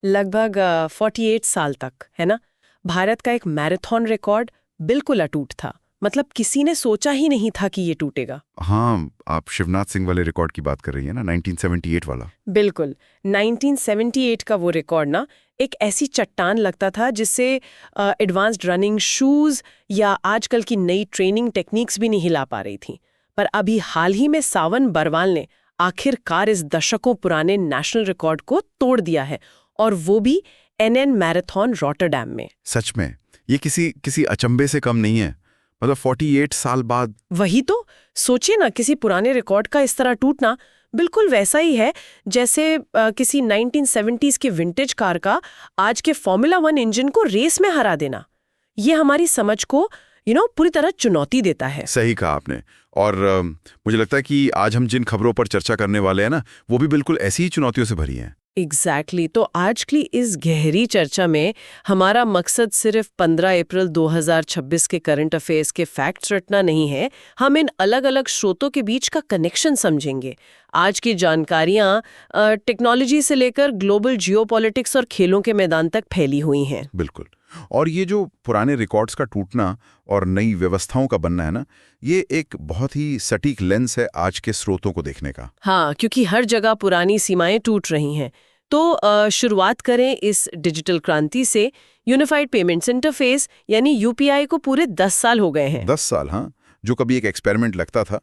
लगभग 48 साल तक, है ना। भारत का एक मैराथन रिकॉर्ड बिल्कुल अटूट था। मतलब किसी ने सोचा ही नहीं था कि ये टूटेगा। हाँ, आप शिवनाथ सिंह वाले रिकॉर्ड की बात कर रही हैं ना, 1978 वाला। बिल्कुल। 1978 का वो रिकॉर्ड ना एक ऐसी चट्टान लगता था जिससे एडवांस्ड रनिंग शूज या आजकल की नई ट्रेनिंग टेक्निक्स भी नहीं हिला पा रही थी। पर अभी हाल ही में सावन बरवाल ने आखिरकार इस दशकों पुराने नेशनल रिकॉर्ड को तोड़ दिया है, और वो भी एनएन मैराथन रॉटरडैम में। सच में, ये किसी अचंभे से कम नहीं है। मतलब 48 साल बाद। वही तो, सोचिए ना, किसी पुराने रिकॉर्ड का इस तरह टूटना बिल्कुल वैसा ही है जैसे किसी 1970s के विंटेज कार का आज के फॉर्मूला 1 इंजन को रेस में हरा देना। ये हमारी समझ को पूरी तरह चुनौती देता है। सही कहा आपने। और मुझे लगता है कि आज हम जिन खबरों पर चर्चा करने वाले हैं ना, वो भी बिल्कुल ऐसी ही चुनौतियों से भरी हैं। एग्जैक्टली। तो आज की इस गहरी चर्चा में हमारा मकसद सिर्फ 15 अप्रैल 2026 के करंट अफेयर्स के फैक्ट्स रटना नहीं है। हम इन अलग अलग स्रोतों के बीच का कनेक्शन समझेंगे। आज की जानकारियां टेक्नोलॉजी से लेकर ग्लोबल जियोपॉलिटिक्स और खेलों के मैदान तक फैली हुई हैं। बिल्कुल। और ये जो पुराने रिकॉर्ड्स का टूटना और नई व्यवस्थाओं का बनना है ना, ये एक बहुत ही सटीक लेंस है आज के स्रोतों को देखने का। हाँ, क्योंकि हर जगह पुरानी सीमाएं टूट रही हैं। तो शुरुआत करें इस डिजिटल क्रांति से। यूनिफाइड पेमेंट्स इंटरफेस यानी यूपीआई को पूरे 10 साल हो गए हैं। 10 साल, हाँ। जो कभी एक एक्सपेरिमेंट लगता था,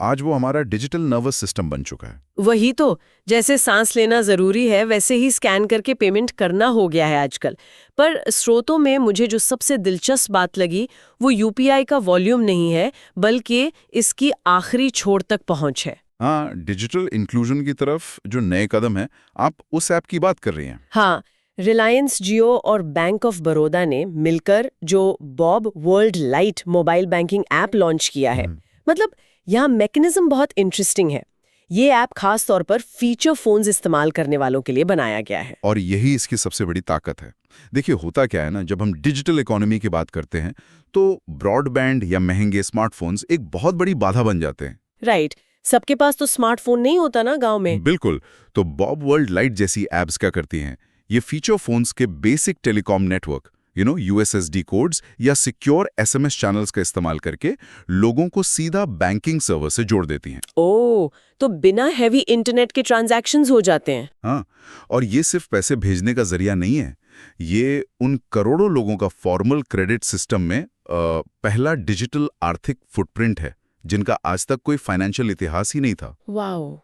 आज वो हमारा डिजिटल नर्वस सिस्टम बन चुका है। वही तो, जैसे सांस लेना जरूरी है वैसे ही स्कैन करके पेमेंट करना हो गया है आजकल। पर स्रोतों में मुझे जो सबसे दिलचस्प बात लगी वो यूपीआई का वॉल्यूम नहीं है, बल्कि इसकी आखिरी छोर तक पहुंच है। हाँ, डिजिटल इंक्लूजन की तरफ जो नए कदम है, आप उस ऐप की बात कर रही हैं। हाँ, रिलायंस जियो और बैंक ऑफ बड़ौदा ने मिलकर जो Bob world light mobile banking app launch किया है। मतलब यहाँ मैकेनिज्म बहुत इंटरेस्टिंग है। ये ऐप खास तौर पर फीचर फोन्स इस्तेमाल करने वालों के लिए बनाया गया है। और यही इसकी सबसे बड़ी ताकत है। देखिए, होता क्या है ना, जब हम डिजिटल इकोनॉमी की बात करते हैं तो ब्रॉडबैंड या महंगे स्मार्टफोन्स एक बहुत बड़ी बाधा बन जाते हैं। राइट। सबके पास तो स्मार्टफोन नहीं होता ना गांव में। बिल्कुल। तो बॉब वर्ल्ड लाइट जैसी एप्स क्या करती हैं? ये फीचर फोन्स के basic telecom network, USSD codes या सिक्योर एसएमएस चैनल्स का इस्तेमाल करके लोगों को सीधा बैंकिंग सर्वर से जोड़ देती हैं। ओह, तो बिना हैवी इंटरनेट के ट्रांजैक्शंस हो जाते हैं। हाँ, और ये सिर्फ पैसे भेजने का जरिया नहीं है। ये उन करोड़ों लोगों का फॉर्मल क्रेडिट सिस्टम में पहला डिजिटल आर्थिक फुटप्रिंट है, जिनका आज तक कोई फाइनेंशियल इतिहास ही नहीं था। वाओ,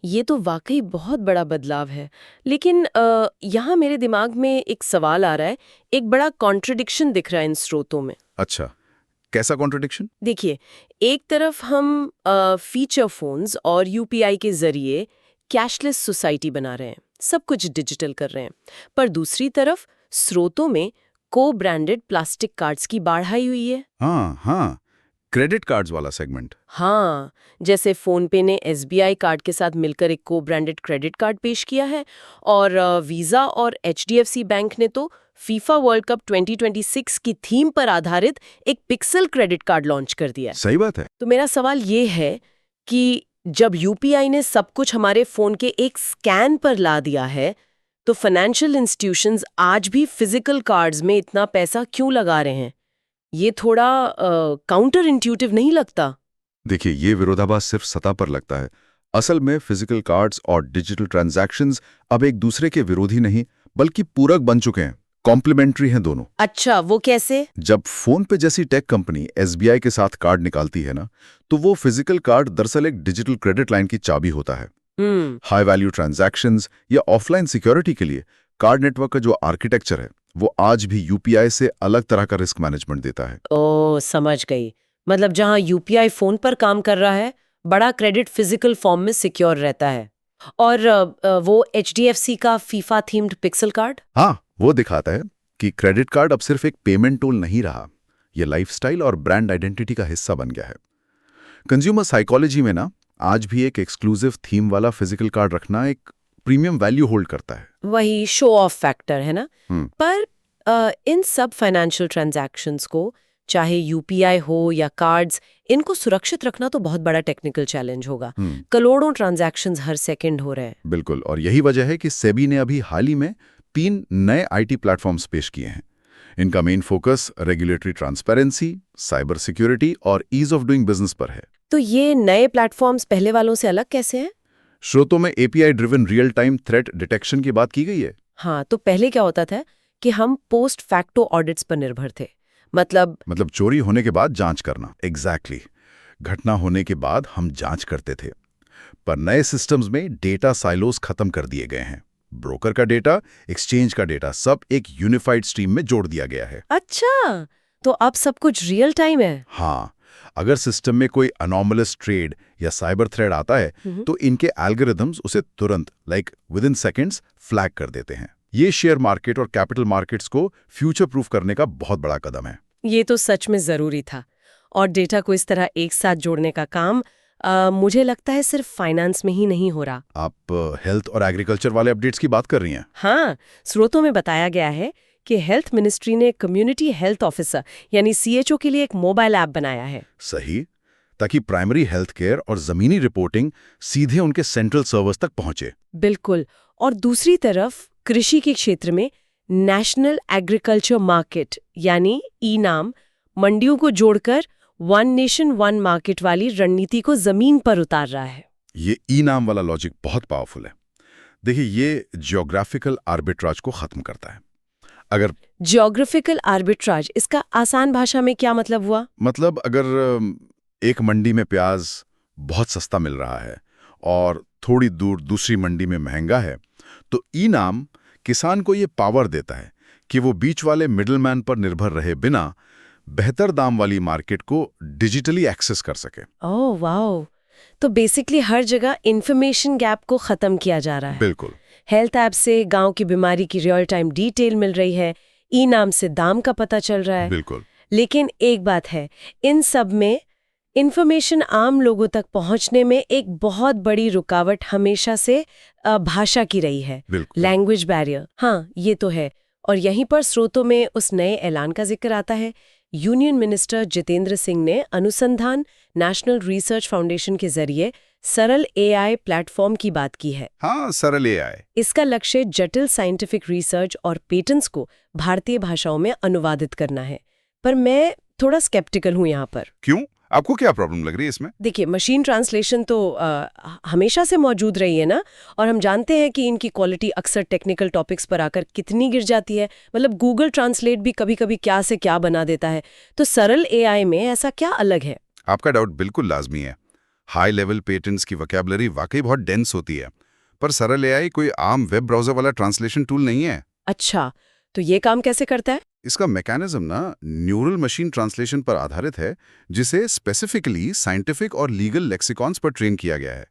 ये तो वाकई बहुत बड़ा बदलाव है। लेकिन यहाँ मेरे दिमाग में एक सवाल आ रहा है। एक बड़ा कॉन्ट्रडिक्शन दिख रहा है इन स्रोतों में। अच्छा, कैसा कॉन्ट्रडिक्शन? देखिए, एक तरफ हम फीचर फोन्स और यूपीआई के जरिए कैशलेस सोसाइटी बना रहे हैं, सब कुछ डिजिटल कर रहे हैं। पर दूसरी तरफ स्रोतों में को ब्रांडेड प्लास्टिक कार्ड्स की बाढ़ आई हुई है। हाँ हाँ, क्रेडिट कार्ड्स वाला सेगमेंट। हाँ, जैसे फोनपे ने एसबीआई कार्ड के साथ मिलकर एक को ब्रांडेड क्रेडिट कार्ड पेश किया है, और वीजा और एचडीएफसी बैंक ने तो फीफा वर्ल्ड कप 2026 की थीम पर आधारित एक पिक्सल क्रेडिट कार्ड लॉन्च कर दिया है। सही बात है। तो मेरा सवाल ये है कि जब यूपीआई ने सब कुछ हमारे फोन के एक स्कैन पर ला दिया है, तो फाइनेंशियल इंस्टीट्यूशंस आज भी फिजिकल कार्ड्स में इतना पैसा क्यों लगा रहे हैं? ये थोड़ा काउंटर इंट्यूटिव नहीं लगता? देखिए, ये विरोधाभास सिर्फ सतह पर लगता है। असल में फिजिकल कार्ड्स और डिजिटल ट्रांजैक्शंस अब एक दूसरे के विरोधी नहीं, बल्कि पूरक बन चुके हैं। कॉम्प्लीमेंट्री हैं दोनों। अच्छा, वो कैसे? जब फोन पे जैसी टेक कंपनी एसबीआई के साथ कार्ड निकालती है ना, तो वो फिजिकल कार्ड दरअसल एक डिजिटल क्रेडिट लाइन की चाबी होता है। हाई वैल्यू ट्रांजैक्शंस या ऑफलाइन सिक्योरिटी के लिए कार्ड नेटवर्क का जो आर्किटेक्चर है, वो आज भी यूपीआई से अलग तरह का रिस्क मैनेजमेंट देता है। ओ, समझ गई। मतलब जहां यूपीआई फोन पर काम कर रहा है, बड़ा क्रेडिट फिजिकल फॉर्म में सिक्योर रहता है। और वो एचडीएफसी का फीफा थीम्ड पिक्सल कार्ड? हाँ, वो दिखाता है कि क्रेडिट कार्ड अब सिर्फ एक पेमेंट टूल नहीं रहा, ये लाइफस्टाइल और ब्रांड आइडेंटिटी का हिस्सा बन गया है। कंज्यूमर साइकोलॉजी में ना, आज भी एक एक्सक्लूसिव थीम वाला फिजिकल कार्ड रखना एक प्रीमियम वैल्यू होल्ड करता है। वही शो ऑफ फैक्टर है ना। पर इन सब फाइनेंशियल ट्रांजैक्शंस को, चाहे यूपीआई हो या कार्ड्स, इनको सुरक्षित रखना तो बहुत बड़ा टेक्निकल चैलेंज होगा। करोड़ों ट्रांजैक्शंस हर सेकंड हो रहे हैं। बिल्कुल, और यही वजह है कि सेबी ने अभी हाल ही में 3 नए आईटी प्लेटफॉर्म्स पेश किए हैं। इनका main focus regulatory transparency, cyber security और ईज ऑफ डूइंग बिजनेस पर है। तो ये नए प्लेटफॉर्म्स पहले वालों से अलग कैसे हैं? स्रोतों में API driven real time threat detection की बात की गई है। हाँ, तो पहले क्या होता था कि हम पोस्ट फैक्टो ऑडिट्स पर निर्भर थे। मतलब चोरी होने के बाद जांच करना। एग्जैक्टली घटना होने के बाद हम जांच करते थे, पर नए सिस्टम्स में डेटा साइलोस खत्म कर दिए गए हैं। ब्रोकर का डेटा, एक्सचेंज का डेटा, सब एक यूनिफाइड स्ट्रीम में जोड़ दिया गया है। अच्छा, तो अब सब कुछ रियल टाइम है। हाँ, अगर सिस्टम में कोई अनॉमलस ट्रेड या साइबर थ्रेड आता है तो इनके एल्गोरिथम्स उसे तुरंत विद इन सेकेंड्स फ्लैग कर देते हैं। ये शेयर मार्केट और कैपिटल मार्केट्स को फ्यूचर प्रूफ करने का बहुत बड़ा कदम है। ये तो सच में जरूरी था। और डेटा को इस तरह एक साथ जोड़ने का काम मुझे लगता है सिर्फ फाइनेंस में ही नहीं हो रहा। आप हेल्थ और एग्रीकल्चर वाले अपडेट्स की बात कर रही हैं? हाँ, स्रोतों में बताया गया है कि हेल्थ मिनिस्ट्री ने कम्युनिटी हेल्थ ऑफिसर यानी सीएचओ के लिए एक मोबाइल ऐप बनाया है। सही, ताकि प्राइमरी हेल्थ केयर और जमीनी रिपोर्टिंग सीधे उनके सेंट्रल सर्वर्स तक पहुंचे। बिल्कुल। और दूसरी तरफ कृषि के क्षेत्र में नेशनल एग्रीकल्चर मार्केट यानी ई-नाम मंडियों को जोड़कर वन नेशन वन मार्केट वाली रणनीति को जमीन पर उतार रहा है। ये ई-नाम वाला लॉजिक बहुत पावरफुल है। देखिए, ये जियोग्राफिकल आर्बिट्राज को खत्म करता है। अगर जियोग्राफिकल आर्बिट्राज, इसका आसान भाषा में क्या मतलब हुआ? मतलब अगर एक मंडी में प्याज बहुत सस्ता मिल रहा है और थोड़ी दूर दूसरी मंडी में महंगा है, तो ई-नाम किसान को ये पावर देता है कि वो बीच वाले मिडलमैन पर निर्भर रहे बिना बेहतर दाम वाली मार्केट को डिजिटली एक्सेस कर सके। ओह वाओ, तो बेसिकली हर जगह इंफॉर्मेशन गैप को खत्म किया जा रहा है। बिल्कुल। हेल्थ ऐप से गांव की बीमारी की रियल टाइम डिटेल मिल रही है, ई-नाम से दाम का पता चल रहा है। बिल्कुल। लेकिन एक बात है, इन सब में इंफॉर्मेशन आम लोगों तक पहुंचने में एक बहुत बड़ी रुकावट हमेशा से भाषा की रही है, लैंग्वेज बैरियर। हाँ, ये तो है। और यहीं पर स्रोतों में उस नए ऐलान का जिक्र आता है। यूनियन मिनिस्टर जितेंद्र सिंह ने अनुसंधान नेशनल रिसर्च फाउंडेशन के जरिए सरल एआई प्लेटफॉर्म की बात की है। हाँ, सरल एआई। इसका लक्ष्य जटिल साइंटिफिक रिसर्च और पेटेंट्स को भारतीय भाषाओं में अनुवादित करना है। पर मैं थोड़ा स्केप्टिकल हूं यहाँ पर। क्यों? आपको क्या प्रॉब्लम लग रही है इसमें? देखिए, मशीन ट्रांसलेशन तो हमेशा से मौजूद रही है ना, और हम जानते हैं कि इनकी क्वालिटी अक्सर टेक्निकल टॉपिक्स पर आकर कितनी गिर जाती है। मतलब गूगल ट्रांसलेट भी कभी-कभी क्या से क्या बना देता है। तो सरल एआई में ऐसा क्या अलग है? आपका डाउट बिल्कुल लाजमी है। हाई लेवल पेटेंट्स की वोकैबुलरी वाकई बहुत डेंस होती है, पर सरल एआई कोई आम वेब ब्राउजर वाला ट्रांसलेशन टूल नहीं है। अच्छा, तो ये काम कैसे करता है? इसका मैकेनिज्म ना न्यूरल मशीन ट्रांसलेशन पर आधारित है, जिसे स्पेसिफिकली साइंटिफिक और लीगल लेक्सिकॉन्स पर ट्रेन किया गया है।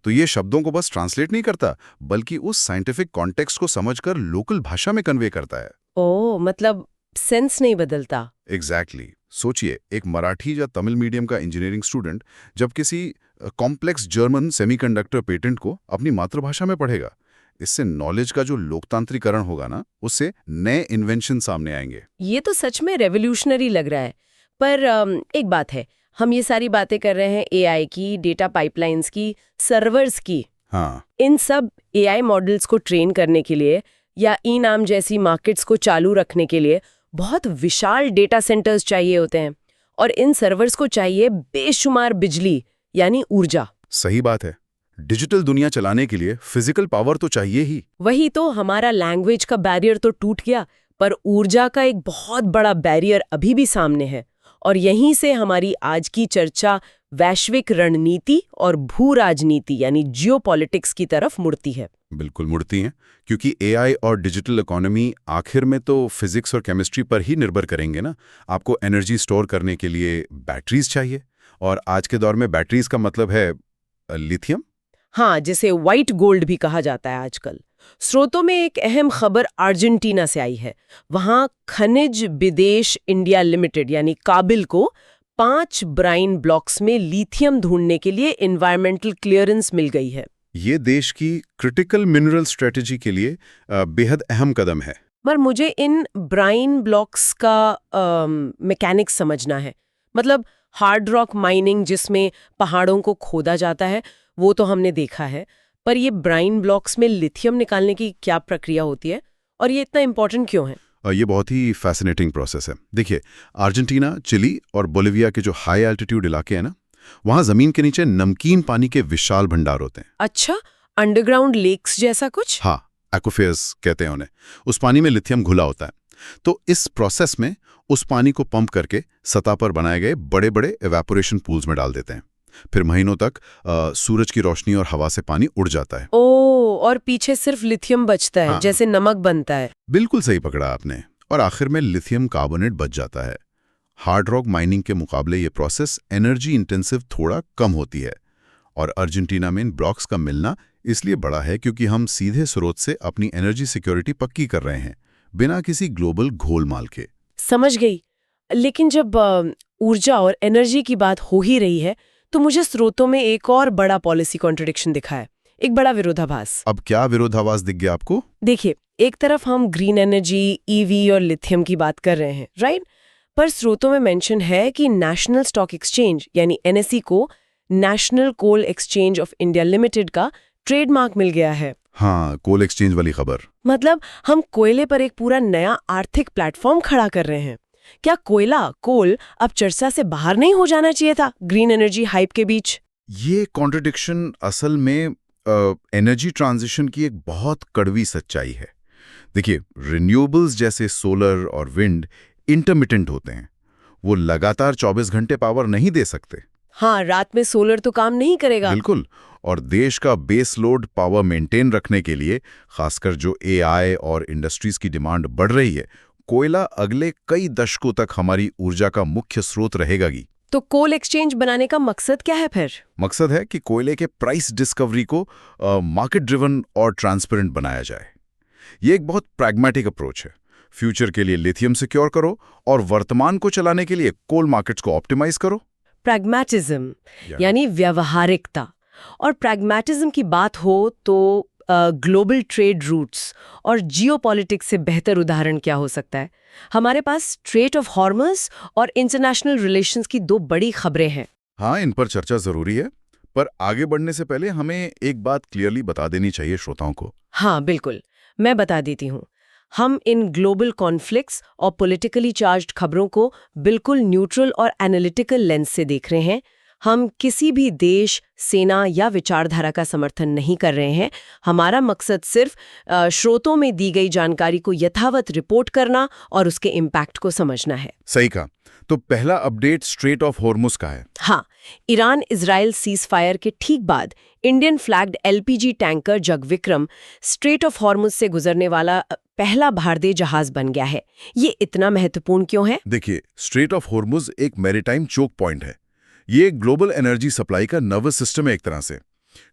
तो ये शब्दों को बस ट्रांसलेट नहीं करता, बल्कि उस साइंटिफिक कॉन्टेक्स्ट को समझकर लोकल भाषा में कन्वे करता है। ओह, मतलब सेंस नहीं बदलता। एग्जैक्टली। सोचिए, एक मराठी या तमिल मीडियम का इंजीनियरिंग स्टूडेंट जब किसी कॉम्प्लेक्स जर्मन सेमीकंडक्टर पेटेंट को अपनी मातृभाषा में पढ़ेगा, इससे नॉलेज का जो लोकतांत्रिकरण होगा ना, उससे नए इन्वेंशन सामने आएंगे। ये तो सच में रेवोल्यूशनरी लग रहा है। पर एक बात है, हम ये सारी बातें कर रहे हैं एआई की, डेटा पाइपलाइंस की, सर्वर्स की। हाँ, इन सब एआई मॉडल्स को ट्रेन करने के लिए या ई-नाम जैसी मार्केट्स को चालू रखने के लिए बहुत विशाल डेटा सेंटर्स चाहिए होते हैं, और इन सर्वर्स को चाहिए बेशुमार बिजली यानी ऊर्जा। सही बात है। डिजिटल दुनिया चलाने के लिए फिजिकल पावर तो चाहिए ही। वही तो, हमारा लैंग्वेज का बैरियर तो टूट गया, पर ऊर्जा का एक बहुत बड़ा बैरियर अभी भी सामने है। और यहीं से हमारी आज की चर्चा वैश्विक रणनीति और भू राजनीति यानी जियोपॉलिटिक्स की तरफ मुड़ती है। बिल्कुल मुड़ती हैं, क्योंकि एआई और डिजिटल इकोनॉमी आखिर में तो फिजिक्स और केमिस्ट्री पर ही निर्भर करेंगे ना। आपको एनर्जी स्टोर करने के लिए बैटरीज चाहिए, और आज के दौर में बैटरीज का मतलब है लिथियम। हाँ, जिसे व्हाइट गोल्ड भी कहा जाता है आजकल। स्रोतों में एक अहम खबर अर्जेंटीना से आई है। वहां खनिज विदेश इंडिया लिमिटेड यानी काबिल को 5 ब्राइन ब्लॉक्स में लिथियम ढूंढने के लिए एनवायरमेंटल क्लियरेंस मिल गई है। ये देश की क्रिटिकल मिनरल स्ट्रेटेजी के लिए बेहद अहम कदम है। पर मुझे इन ब्राइन ब्लॉक्स का मैकेनिक्स समझना है। मतलब हार्ड रॉक माइनिंग जिसमें पहाड़ों को खोदा जाता है, वो तो हमने देखा है, पर ये ब्राइन ब्लॉक्स में लिथियम निकालने की क्या प्रक्रिया होती है और ये इतना इम्पोर्टेंट क्यों है? ये बहुत ही फैसिनेटिंग प्रोसेस है। देखिए, अर्जेंटीना, चिली और बोलिविया के जो हाई एल्टीट्यूड इलाके हैं ना, वहाँ जमीन के नीचे नमकीन पानी के विशाल भंडार होते हैं। अच्छा, अंडरग्राउंड लेक्स जैसा कुछ? हाँ, एक्वाफियर्स कहते हैं उन्हें। उस पानी में लिथियम घुला होता है। तो इस प्रोसेस में उस पानी को पंप करके सतह पर बनाए गए बड़े बड़े एवेपोरेशन पूल्स में डाल देते हैं। फिर महीनों तक सूरज की रोशनी और हवा से पानी उड़ जाता है। और पीछे सिर्फ लिथियम बचता है। हाँ। जैसे नमक बनता है। बिल्कुल सही पकड़ा आपने। और आखिर में लिथियम कार्बोनेट बच जाता है। हार्ड रॉक माइनिंग के मुकाबले ये प्रोसेस एनर्जी इंटेंसिव थोड़ा कम होती है। और अर्जेंटीना में इन ब्लॉक्स का मिलना इसलिए बड़ा है क्योंकि हम सीधे स्रोत से अपनी एनर्जी सिक्योरिटी पक्की कर रहे हैं, बिना किसी ग्लोबल घोलमाल के। समझ गई। लेकिन जब ऊर्जा और एनर्जी की बात हो ही रही है, तो मुझे स्रोतों में एक और बड़ा पॉलिसी कॉन्ट्रडिक्शन दिखा है, एक बड़ा विरोधाभास। अब क्या विरोधाभास दिख गया आपको? देखिए, एक तरफ हम ग्रीन एनर्जी, ईवी और लिथियम की बात कर रहे हैं, राइट? पर स्रोतों में मेंशन है कि नेशनल स्टॉक एक्सचेंज यानी एनएसई को national coal exchange of India limited का ट्रेडमार्क मिल गया है। हाँ, कोल एक्सचेंज वाली खबर। मतलब हम कोयले पर एक पूरा नया आर्थिक प्लेटफॉर्म खड़ा कर रहे हैं। क्या कोल अब चर्चा से बाहर नहीं हो जाना चाहिए था ग्रीन एनर्जी हाइप के बीच? ये कॉन्ट्रडिक्शन असल में एनर्जी ट्रांजिशन की एक बहुत कड़वी सच्चाई है। देखिए, रिन्यूएबल्स जैसे सोलर और विंड इंटरमिटेंट होते हैं। वो लगातार 24 घंटे पावर नहीं दे सकते। हाँ, रात में सोलर तो काम नहीं करेगा। बिल्कुल। और देश का बेस लोड पावर मेंटेन रखने के लिए, खासकर जो एआई और इंडस्ट्रीज की डिमांड बढ़ रही है, कोयला अगले कई दशकों तक हमारी ऊर्जा का मुख्य स्रोत रहेगा ही। तो कोल एक्सचेंज बनाने का मकसद क्या है फिर? मकसद है कि कोयले के प्राइस डिस्कवरी को मार्केट ड्रिवन और ट्रांसपेरेंट बनाया जाए। ये एक बहुत प्रैग्मेटिक अप्रोच है। फ्यूचर के लिए लिथियम सिक्योर करो और वर्तमान को चलाने के लिए कोल मार्केट्स को ऑप्टिमाइज करो। प्रैग्मेटिज्म यानी व्यावहारिकता। और प्रैग्मेटिज्म की बात हो तो ग्लोबल ट्रेड रूट्स और जियोपॉलिटिक्स से बेहतर उदाहरण क्या हो सकता है? हमारे पास स्ट्रेट ऑफ हॉर्मज और इंटरनेशनल रिलेशंस की दो बड़ी खबरें हैं। हाँ, इन पर चर्चा जरूरी है, पर आगे बढ़ने से पहले हमें एक बात क्लियरली बता देनी चाहिए श्रोताओं को। हाँ, बिल्कुल, मैं बता देती हूँ। हम इन ग्लोबल कॉन्फ्लिक्ट्स और पॉलिटिकली चार्ज्ड खबरों को बिल्कुल न्यूट्रल और एनालिटिकल लेंस से देख रहे हैं। हम किसी भी देश, सेना या विचारधारा का समर्थन नहीं कर रहे हैं। हमारा मकसद सिर्फ स्रोतों में दी गई जानकारी को यथावत रिपोर्ट करना और उसके इम्पैक्ट को समझना है। सही कहा। तो पहला अपडेट स्ट्रेट ऑफ हॉर्मुज का है। हाँ, ईरान इजराइल सीज फायर के ठीक बाद Indian flagged LPG tanker Jagvikram strait of Hormuz से गुजरने वाला पहला भारतीय जहाज बन गया है। ये इतना महत्वपूर्ण क्यों है? देखिए, स्ट्रेट ऑफ हॉर्मुज एक मैरीटाइम चोक पॉइंट है। ये ग्लोबल एनर्जी सप्लाई का नर्वस सिस्टम है एक तरह से।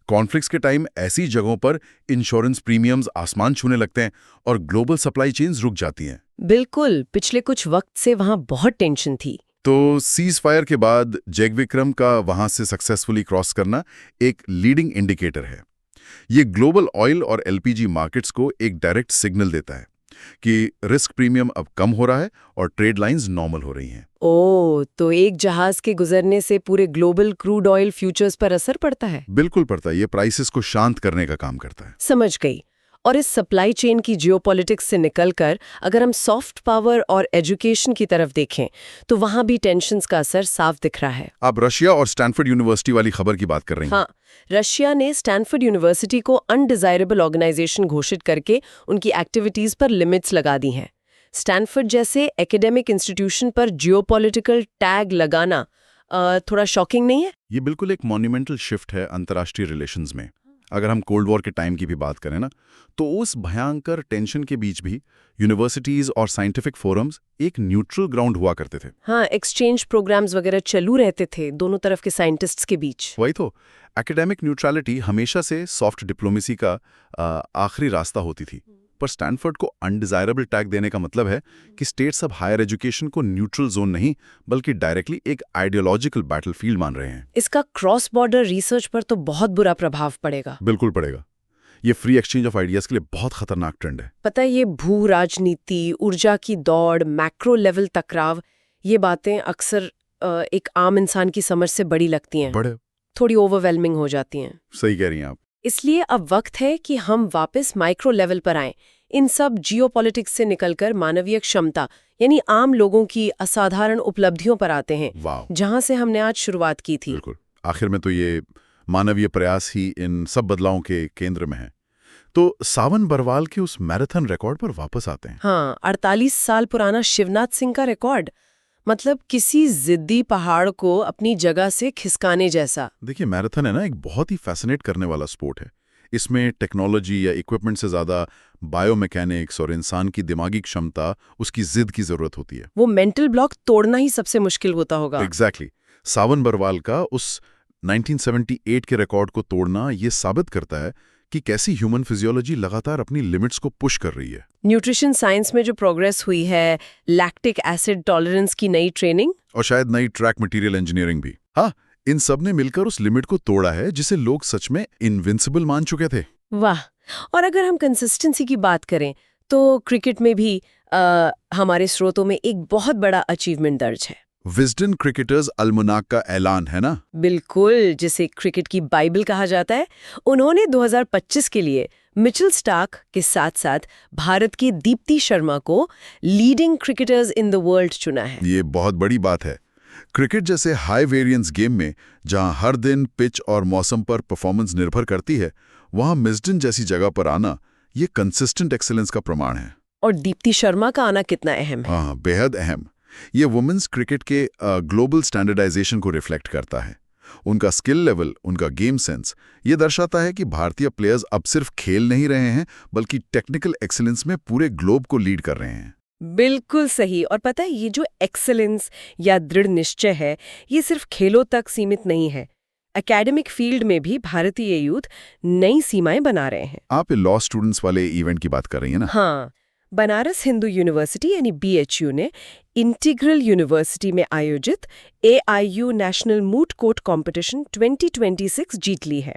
कॉन्फ्लिक्ट्स के टाइम ऐसी जगहों पर इंश्योरेंस प्रीमियम्स आसमान छूने लगते हैं और ग्लोबल सप्लाई चेन्स रुक जाती हैं। बिल्कुल, पिछले कुछ वक्त से वहां बहुत टेंशन थी। तो सीज फायर के बाद जगविक्रम का वहां से सक्सेसफुली क्रॉस करना एक लीडिंग इंडिकेटर है। ये ग्लोबल ऑयल और एलपीजी मार्केट्स को एक डायरेक्ट सिग्नल देता है कि रिस्क प्रीमियम अब कम हो रहा है और ट्रेड लाइंस नॉर्मल हो रही हैं। तो एक जहाज के गुजरने से पूरे ग्लोबल क्रूड ऑयल फ्यूचर्स पर असर पड़ता है? बिल्कुल पड़ता है। ये प्राइसेस को शांत करने का काम करता है। समझ गई। और इस सप्लाई चेन की जियोपॉलिटिक्स से निकलकर अगर हम सॉफ्ट पावर और एजुकेशन की तरफ देखें तो वहां भी टेंशन्स का असर साफ दिख रहा है। आप रशिया और स्टैनफोर्ड यूनिवर्सिटी वाली खबर की बात कर रही हैं? हाँ, रशिया ने स्टैनफोर्ड यूनिवर्सिटी को अनडिजायरेबल ऑर्गेनाइजेशन घोषित करके उनकी एक्टिविटीज पर लिमिट्स लगा दी हैं। स्टैनफोर्ड जैसे एकेडमिक इंस्टीट्यूशन पर जियोपॉलिटिकल टैग लगाना थोड़ा शॉकिंग नहीं है? ये बिल्कुल एक मॉन्यूमेंटल शिफ्ट है अंतर्राष्ट्रीय रिलेशंस में। अगर हम कोल्ड वॉर के टाइम की भी बात करें ना, तो उस भयंकर टेंशन के बीच भी यूनिवर्सिटीज और साइंटिफिक फोरम्स एक न्यूट्रल ग्राउंड हुआ करते थे। हाँ, एक्सचेंज प्रोग्राम्स वगैरह चालू रहते थे दोनों तरफ के साइंटिस्ट्स के बीच। वही तो, एकेडमिक न्यूट्रलिटी हमेशा से सॉफ्ट डिप्लोमेसी का आखिरी रास्ता होती थी। पर स्टैनफोर्ड को अनडिजायरेबल टैग देने का मतलब है कि स्टेट्स अब हायर एजुकेशन को न्यूट्रल जोन नहीं बल्कि डायरेक्टली एक आइडियोलॉजिकल बैटलफील्ड मान रहे हैं। इसका क्रॉस बॉर्डर रिसर्च पर तो बहुत बुरा प्रभाव पड़ेगा। बिल्कुल पड़ेगा। ये फ्री एक्सचेंज ऑफ आइडियाज के लिए बहुत खतरनाक ट्रेंड है। पता है, ये भू राजनीति, ऊर्जा की दौड़, मैक्रो लेवल टकराव, ये बातें अक्सर एक आम इंसान की समझ से बड़ी लगती हैं, बड़े थोड़ी ओवरवेलमिंग हो जाती हैं। सही कह रही हैं आप। इसलिए अब वक्त है कि हम वापस माइक्रो लेवल पर आएं, इन सब जियोपॉलिटिक्स से निकलकर मानवीय क्षमता यानी आम लोगों की असाधारण उपलब्धियों पर आते हैं, जहां से हमने आज शुरुआत की थी। बिल्कुल, आखिर में तो ये मानवीय प्रयास ही इन सब बदलावों के केंद्र में है। तो सावन बरवाल के उस मैराथन रिकॉर्ड पर वापस आते हैं। हाँ, 48 साल पुराना शिवनाथ सिंह का रिकॉर्ड, मतलब किसी जिद्दी पहाड़ को अपनी जगह से खिसकाने जैसा। देखिए, मैराथन है ना, एक बहुत ही फैसिनेट करने वाला स्पोर्ट है। इसमें टेक्नोलॉजी या इक्विपमेंट से ज्यादा बायोमैकेनिक्स और इंसान की दिमागी क्षमता, उसकी जिद की जरूरत होती है। वो मेंटल ब्लॉक तोड़ना ही सबसे मुश्किल होता होगा। एग्जैक्टली। सावन बरवाल का उस 1978 के रिकॉर्ड को तोड़ना ये साबित करता है कि कैसी ह्यूमन फिजियोलॉजी लगातार अपनी लिमिट्स को पुश कर रही है। न्यूट्रिशन साइंस में जो प्रोग्रेस हुई है, लैक्टिक एसिड टॉलरेंस की नई ट्रेनिंग और शायद नई ट्रैक मटेरियल इंजीनियरिंग भी, हाँ, इन सब ने मिलकर उस लिमिट को तोड़ा है जिसे लोग सच में इनविंसिबल मान चुके थे। वाह। और अगर हम कंसिस्टेंसी की बात करें तो क्रिकेट में भी हमारे स्रोतों में एक बहुत बड़ा अचीवमेंट दर्ज है। विजडन क्रिकेटर्स अल्मनाक का ऐलान है ना। बिल्कुल, जिसे क्रिकेट की बाइबल कहा जाता है। उन्होंने 2025 के लिए मिचेल स्टार्क के साथ साथ भारत की दीप्ति शर्मा को leading cricketers in the world चुना है। ये बहुत बड़ी बात है। क्रिकेट जैसे हाई वेरिएंस गेम में, जहां हर दिन पिच और मौसम पर परफॉर्मेंस निर्भर करती है, वहां मिजडन जैसी जगह पर आना ये कंसिस्टेंट एक्सीलेंस का प्रमाण है। और दीप्ति शर्मा का आना कितना अहम है? हाँ, बेहद अहम। ये वुमेन्स क्रिकेट के ग्लोबल स्टैंडर्डाइजेशन को रिफ्लेक्ट करता है। उनका स्किल लेवल, उनका गेम सेंस, ये दर्शाता है कि भारतीय प्लेयर्स अब सिर्फ खेल नहीं रहे हैं, बल्कि टेक्निकल एक्सीलेंस में पूरे ग्लोब को लीड कर रहे हैं। बिल्कुल सही। और पता है, ये जो एक्सीलेंस या दृढ़ निश्चय है, ये सिर्फ खेलों तक सीमित नहीं है। एकेडमिक फील्ड में भी भारतीय यूथ नई सीमाएं बना रहे हैं। आप लॉ स्टूडेंट्स वाले इवेंट की बात कर रही हैं ना? हाँ, बनारस हिंदू यूनिवर्सिटी यानी BHU ने इंटीग्रल यूनिवर्सिटी में आयोजित AIU national moot court competition 2026 जीत ली है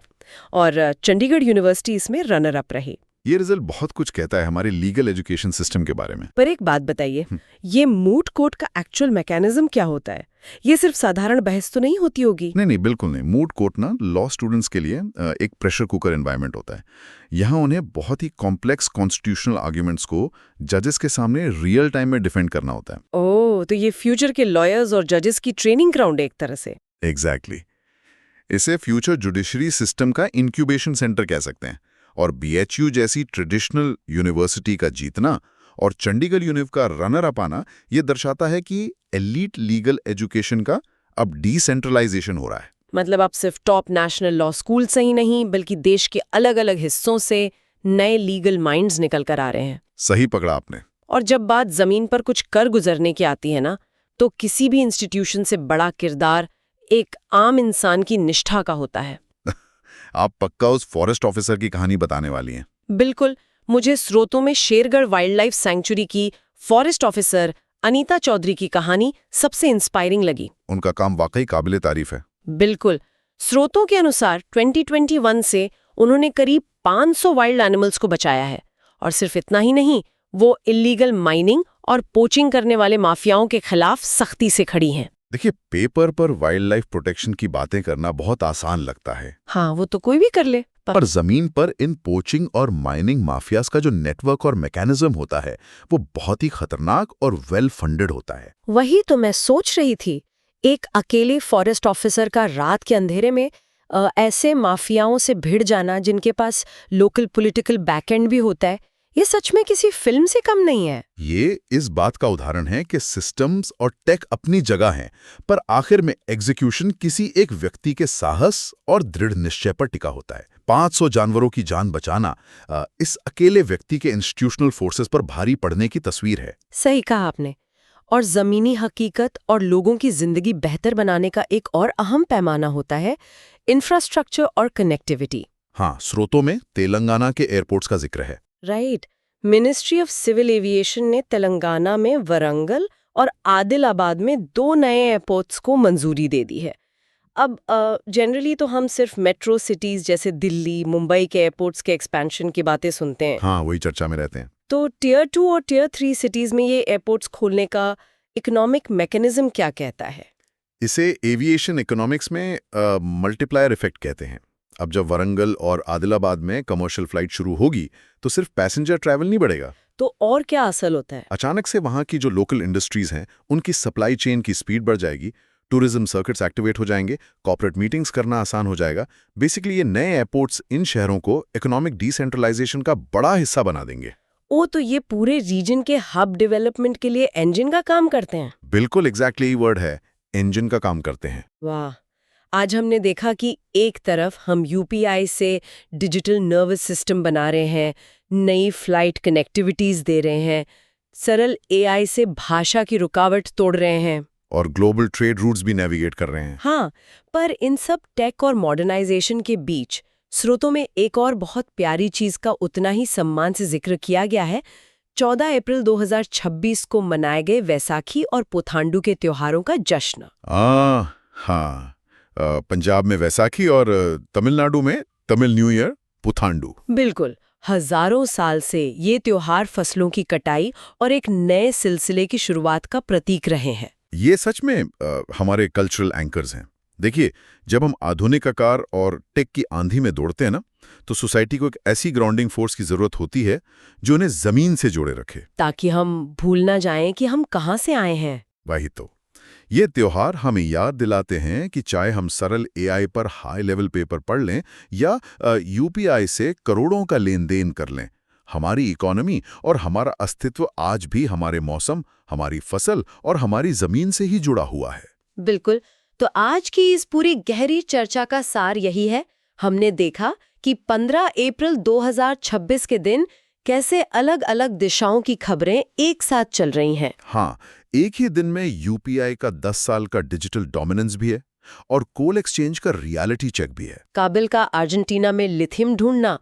और चंडीगढ़ यूनिवर्सिटी इसमें रनर अप रही। ये रिजल्ट बहुत कुछ कहता है हमारे लीगल एजुकेशन सिस्टम के बारे में। पर एक बात बताइए, ये मूट कोर्ट का एक्चुअल मैकेनिज्म क्या होता है? ये सिर्फ साधारण बहस तो नहीं होती होगी? नहीं, बिल्कुल नहीं। मूट कोर्ट ना लॉ स्टूडेंट्स के लिए एक प्रेशर कुकर एनवायरनमेंट होता है। यहाँ उन्हें बहुत ही कॉम्प्लेक्स कॉन्स्टिट्यूशनल आर्ग्यूमेंट्स को जजेस के सामने रियल टाइम में डिफेंड करना होता है। ओह, तो ये फ्यूचर के लॉयर्स और जजेस की ट्रेनिंग ग्राउंड है एक तरह से। एग्जैक्टली। इसे फ्यूचर जुडिशरी सिस्टम का इंक्यूबेशन सेंटर कह सकते हैं। और BHU जैसी ट्रेडिशनल यूनिवर्सिटी का जीतना और चंडीगढ़ यूनिव का रनर अप आना ये दर्शाता है कि एलीट लीगल एजुकेशन का अब डिसेंट्रलाइजेशन हो रहा है। मतलब आप सिर्फ टॉप नेशनल लॉ स्कूल से ही नहीं, बल्कि देश के अलग अलग हिस्सों से नए लीगल माइंड्स निकल कर आ रहे हैं। सही पकड़ा आपने। और जब बात जमीन पर कुछ कर गुजरने की आती है ना, तो किसी भी इंस्टीट्यूशन से बड़ा किरदार एक आम इंसान की निष्ठा का होता है। आप पक्का उस फॉरेस्ट ऑफिसर की कहानी बताने वाली हैं। बिल्कुल। मुझे स्रोतों में शेरगढ़ वाइल्ड लाइफ सैंक्चुरी की फॉरेस्ट ऑफिसर अनीता चौधरी की कहानी सबसे इंस्पायरिंग लगी। उनका काम वाकई काबिले तारीफ है। बिल्कुल। स्रोतों के अनुसार 2021 से उन्होंने करीब 500 वाइल्ड एनिमल्स को बचाया है। और सिर्फ इतना ही नहीं, वो इलीगल माइनिंग और पोचिंग करने वाले माफियाओं के खिलाफ सख्ती से खड़ी हैं। देखिए, पेपर पर वाइल्ड लाइफ प्रोटेक्शन की बातें करना बहुत आसान लगता है। हाँ, वो तो कोई भी कर ले। पर जमीन पर इन पोचिंग और माइनिंग माफियाज का जो नेटवर्क और मैकेनिज्म होता है, वो बहुत ही खतरनाक और वेल फंडेड होता है। वही तो मैं सोच रही थी। एक अकेले फॉरेस्ट ऑफिसर का रात के अंधेरे में ऐसे माफियाओं से भिड़ जाना, जिनके पास लोकल पॉलिटिकल बैकएंड भी होता है, ये सच में किसी फिल्म से कम नहीं है। ये इस बात का उदाहरण है कि सिस्टम्स और टेक अपनी जगह हैं, पर आखिर में एग्जीक्यूशन किसी एक व्यक्ति के साहस और दृढ़ निश्चय पर टिका होता है। 500 जानवरों की जान बचाना इस अकेले व्यक्ति के इंस्टीट्यूशनल फोर्सेस पर भारी पड़ने की तस्वीर है। सही कहा आपने। और जमीनी हकीकत और लोगों की जिंदगी बेहतर बनाने का एक और अहम पैमाना होता है इंफ्रास्ट्रक्चर और कनेक्टिविटी। हाँ, स्रोतों में तेलंगाना के एयरपोर्ट्स का जिक्र है। Right. Ministry of civil aviation ने तेलंगाना में वरंगल और आदिलाबाद में 2 नए एयरपोर्ट्स को मंजूरी दे दी है। अब जनरली तो हम सिर्फ मेट्रो सिटीज जैसे दिल्ली, मुंबई के एयरपोर्ट्स के एक्सपेंशन की बातें सुनते हैं। हाँ, वही चर्चा में रहते हैं। तो टियर 2 और टियर 3 सिटीज में ये एयरपोर्ट्स खोलने का इकोनॉमिक मैकेनिज्म क्या कहता है? इसे एविएशन इकोनॉमिक्स में मल्टीप्लायर इफेक्ट कहते हैं। अब जब वरंगल और आदिलाबाद में कमर्शियल फ्लाइट शुरू होगी तो सिर्फ पैसेंजर ट्रैवल नहीं बढ़ेगा। तो और क्या असर होता है? अचानक से वहाँ की जो लोकल इंडस्ट्रीज हैं उनकी सप्लाई चेन की स्पीड बढ़ जाएगी, टूरिज्म सर्किट्स एक्टिवेट हो जाएंगे, कॉर्पोरेट मीटिंग्स करना आसान हो जाएगा। बेसिकली ये नए एयरपोर्ट्स इन शहरों को इकोनॉमिक डिसेंट्रलाइजेशन का बड़ा हिस्सा बना देंगे। तो ये पूरे रीजन के हब डेवलपमेंट के लिए इंजन का काम करते हैं। बिल्कुल एग्जैक्टली यही वर्ड है, इंजन का काम करते हैं। वाह, आज हमने देखा कि एक तरफ हम यूपीआई से डिजिटल नर्वस सिस्टम बना रहे हैं, नई फ्लाइट कनेक्टिविटीज दे रहे हैं, सरल एआई से भाषा की रुकावट तोड़ रहे हैं और ग्लोबल ट्रेड रूट्स भी नेविगेट कर रहे हैं। हाँ, पर इन सब टेक और मॉडर्नाइजेशन के बीच स्रोतों में एक और बहुत प्यारी चीज का उतना ही सम्मान से जिक्र किया गया है। 14 अप्रैल 2026 को मनाए गए वैसाखी और पुथांडू के त्योहारों का जश्न। हाँ, पंजाब में वैसाखी और तमिलनाडु में तमिल न्यू ईयर पुथांडू। बिल्कुल, हजारों साल से ये त्योहार फसलों की कटाई और एक नए सिलसिले की शुरुआत का प्रतीक रहे हैं। ये सच में हमारे कल्चरल एंकर्स हैं। देखिए, जब हम आधुनिक आकार और टेक की आंधी में दौड़ते हैं ना, तो सोसाइटी को एक ऐसी ग्राउंडिंग फोर्स की जरूरत होती है जो उन्हें जमीन से जोड़े रखे, ताकि हम भूल ना जाएं कि हम कहां से आए हैं। वही तो ये त्योहार हमें याद दिलाते हैं कि चाहे हम सरल एआई पर हाई लेवल पेपर पढ़ लें या यूपीआई से करोड़ों का लेन देन कर लें, हमारी इकोनॉमी और हमारा अस्तित्व आज भी हमारे मौसम, हमारी फसल और हमारी जमीन से ही जुड़ा हुआ है। बिल्कुल। तो आज की इस पूरी गहरी चर्चा का सार यही है। हमने देखा कि 15 अप्रैल 2026 के दिन कैसे अलग अलग दिशाओं की खबरें एक साथ चल रही हैं। हाँ, एक ही दिन में यूपीआई का 10 साल का डिजिटल डोमिनेंस भी है और कोल एक्सचेंज का रियलिटी चेक भी है। काबिल का अर्जेंटीना में लिथियम ढूंढना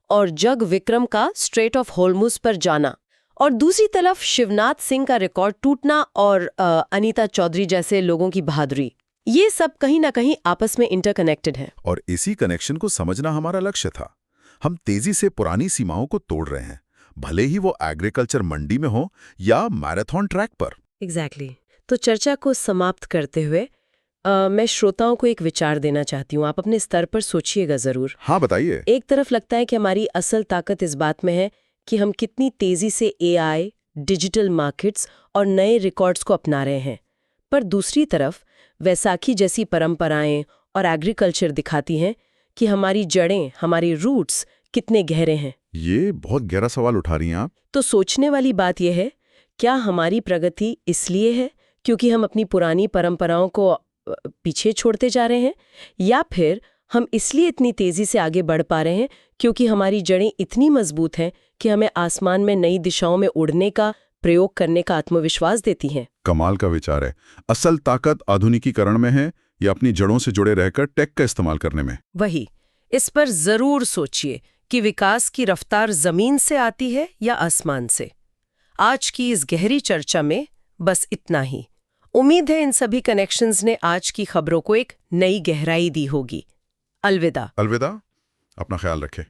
और जग विक्रम का स्ट्रेट ऑफ होर्मुज पर जाना, और दूसरी तरफ शिवनाथ सिंह का रिकॉर्ड टूटना और अनीता चौधरी जैसे लोगों की बहादुरी। ये सब कहीं ना कहीं आपस में इंटरकनेक्टेड है। और इसी कनेक्शन को समझना हमारा लक्ष्य था। हम तेजी से पुरानी सीमाओं को तोड़ रहे हैं, भले ही वो एग्रीकल्चर मंडी में हो या मैराथन ट्रैक पर। एग्जैक्टली। तो चर्चा को समाप्त करते हुए मैं श्रोताओं को एक विचार देना चाहती हूँ। आप अपने स्तर पर सोचिएगा जरूर। हाँ, बताइए। एक तरफ लगता है कि हमारी असल ताकत इस बात में है कि हम कितनी तेजी से एआई, डिजिटल मार्केट्स और नए रिकॉर्ड्स को अपना रहे हैं, पर दूसरी तरफ वैसाखी जैसी परंपराएं और एग्रीकल्चर दिखाती हैं कि हमारी जड़ें, हमारी रूट्स कितने गहरे हैं। ये बहुत गहरा सवाल उठा रही हैं आप। तो सोचने वाली बात यह है, क्या हमारी प्रगति इसलिए है क्योंकि हम अपनी पुरानी परंपराओं को पीछे छोड़ते जा रहे हैं, या फिर हम इसलिए इतनी तेजी से आगे बढ़ पा रहे हैं क्योंकि हमारी जड़ें इतनी मजबूत हैं कि हमें आसमान में नई दिशाओं में उड़ने का, प्रयोग करने का आत्मविश्वास देती हैं। कमाल का विचार है। असल ताकत आधुनिकीकरण में है या अपनी जड़ों से जुड़े रहकर टेक का इस्तेमाल करने में? वही, इस पर जरूर सोचिए कि विकास की रफ्तार जमीन से आती है या आसमान से। आज की इस गहरी चर्चा में बस इतना ही। उम्मीद है इन सभी कनेक्शंस ने आज की खबरों को एक नई गहराई दी होगी। अलविदा। अलविदा, अपना ख्याल रखें।